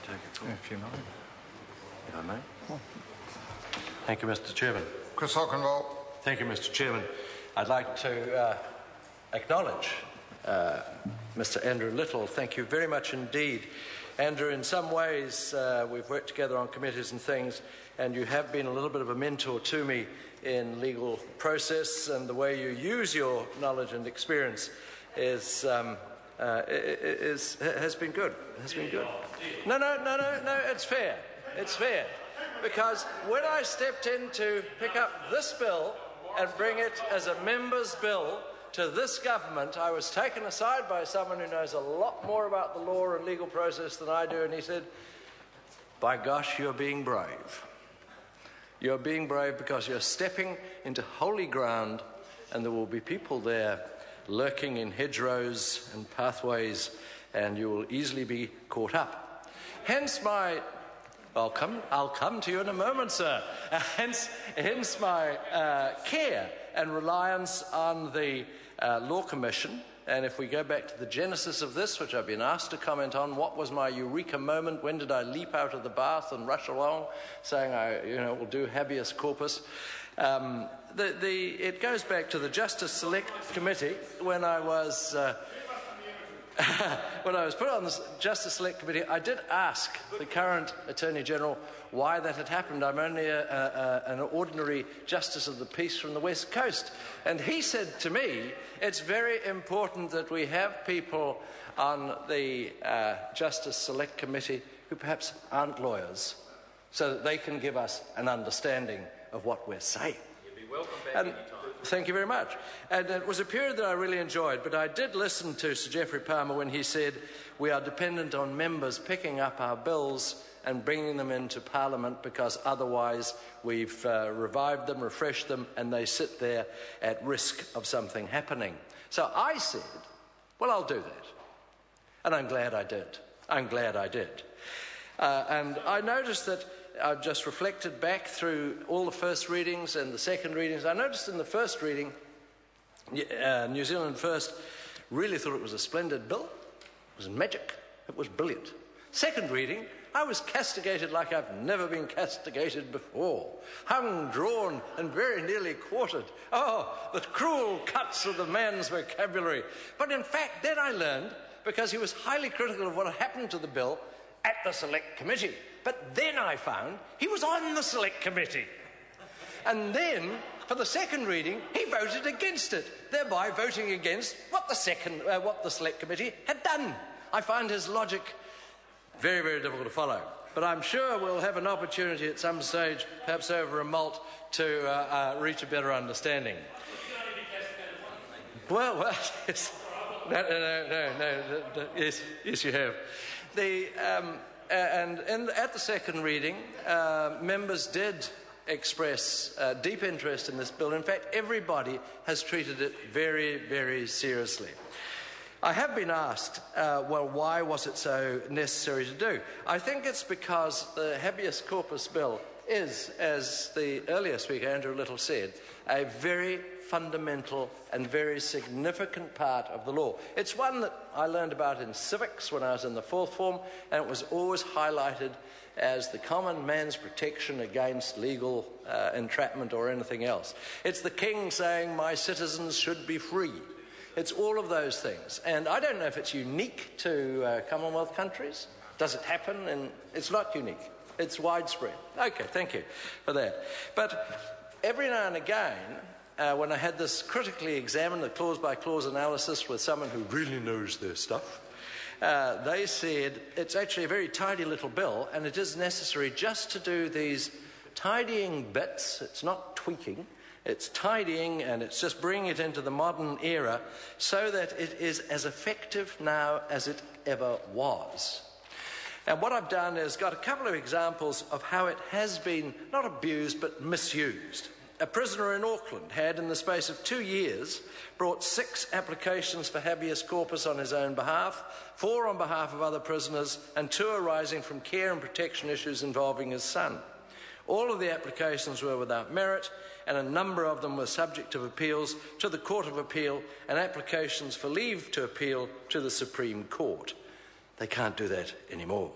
take it forward? If you know. If I may. Thank you, Mr. Chairman. Chris Hockenwald. Thank you, Mr. Chairman. I'd like to acknowledge Mr. Andrew Little. Thank you very much indeed. Andrew, in some ways, we've worked together on committees and things, and you have been a little bit of a mentor to me in legal process, and the way you use your knowledge and experience has been good. Has been good. No, it's fair. It's fair. Because when I stepped in to pick up this bill and bring it as a member's bill to this government, I was taken aside by someone who knows a lot more about the law and legal process than I do, and he said, "By gosh, you're being brave. You're being brave because you're stepping into holy ground, and there will be people there lurking in hedgerows and pathways, and you will easily be caught up." Hence my... I'll come to you in a moment, sir. Hence my care and reliance on the Law Commission. And if we go back to the genesis of this, which I've been asked to comment on, what was my eureka moment? When did I leap out of the bath and rush along, saying we'll do Habeas Corpus? It goes back to the Justice Select Committee when I was. When I was put on the Justice Select Committee, I did ask the current Attorney General why that had happened. I'm only an ordinary Justice of the Peace from the West Coast. And he said to me, it's very important that we have people on the Justice Select Committee who perhaps aren't lawyers, so that they can give us an understanding of what we're saying. You'd be welcome back anytime. Thank you very much. And it was a period that I really enjoyed, but I did listen to Sir Geoffrey Palmer when he said we are dependent on members picking up our bills and bringing them into Parliament because otherwise we've revived them, refreshed them, and they sit there at risk of something happening. So I said, well, I'll do that. And I'm glad I did. And I noticed that I've just reflected back through all the first readings and the second readings. I noticed in the first reading, New Zealand First really thought it was a splendid bill. It was magic. It was brilliant. Second reading, I was castigated like I've never been castigated before. Hung, drawn, and very nearly quartered. Oh, the cruel cuts of the man's vocabulary. But in fact, then I learned, because he was highly critical of what had happened to the bill at the Select Committee. But then I found he was on the Select Committee. And then, for the second reading, he voted against it, thereby voting against what the Select Committee had done. I find his logic very, very difficult to follow. But I'm sure we'll have an opportunity at some stage, perhaps over a malt, to reach a better understanding. Well, yes. No. Yes, you have. At the second reading, members did express deep interest in this bill. In fact, everybody has treated it very, very seriously. I have been asked, why was it so necessary to do? I think it's because the Habeas Corpus bill is, as the earlier speaker, Andrew Little, said, a very fundamental and very significant part of the law. It's one that I learned about in civics when I was in the fourth form, and it was always highlighted as the common man's protection against legal entrapment or anything else. It's the king saying, my citizens should be free. It's all of those things. And I don't know if it's unique to Commonwealth countries. Does it happen? And it's not unique. It's widespread. Okay, thank you for that. But every now and again, when I had this critically examined, the clause-by-clause analysis with someone who really knows their stuff, they said it's actually a very tidy little bill, and it is necessary just to do these tidying bits. It's not tweaking. It's tidying, and it's just bringing it into the modern era so that it is as effective now as it ever was. And what I've done is got a couple of examples of how it has been not abused but misused. A prisoner in Auckland had, in the space of 2 years, brought 6 applications for habeas corpus on his own behalf, 4 on behalf of other prisoners, and 2 arising from care and protection issues involving his son. All of the applications were without merit, and a number of them were subject of appeals to the Court of Appeal and applications for leave to appeal to the Supreme Court. They can't do that anymore.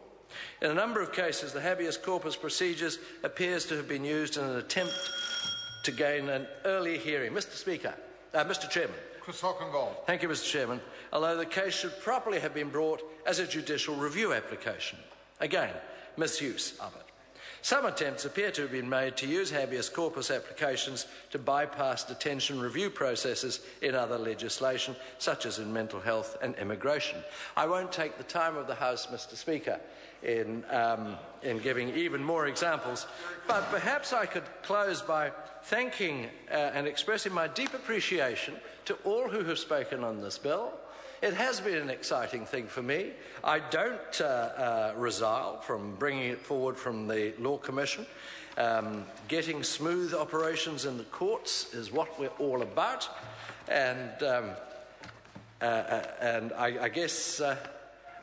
In a number of cases, the habeas corpus procedures appears to have been used in an attempt to gain an early hearing. Mr. Chairman. Chris Hockengold. Thank you, Mr. Chairman. Although the case should properly have been brought as a judicial review application. Again, misuse of it. Some attempts appear to have been made to use habeas corpus applications to bypass detention review processes in other legislation, such as in mental health and immigration. I won't take the time of the House, Mr. Speaker, in giving even more examples, but perhaps I could close by thanking and expressing my deep appreciation to all who have spoken on this bill. It has been an exciting thing for me. I don't resile from bringing it forward from the Law Commission. Getting smooth operations in the courts is what we're all about. And I guess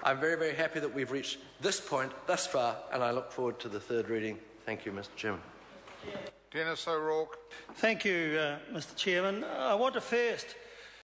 I'm very, very happy that we've reached this point thus far, and I look forward to the third reading. Thank you, Mr. Chairman. Dennis O'Rourke. Thank you, Mr. Chairman. I want to first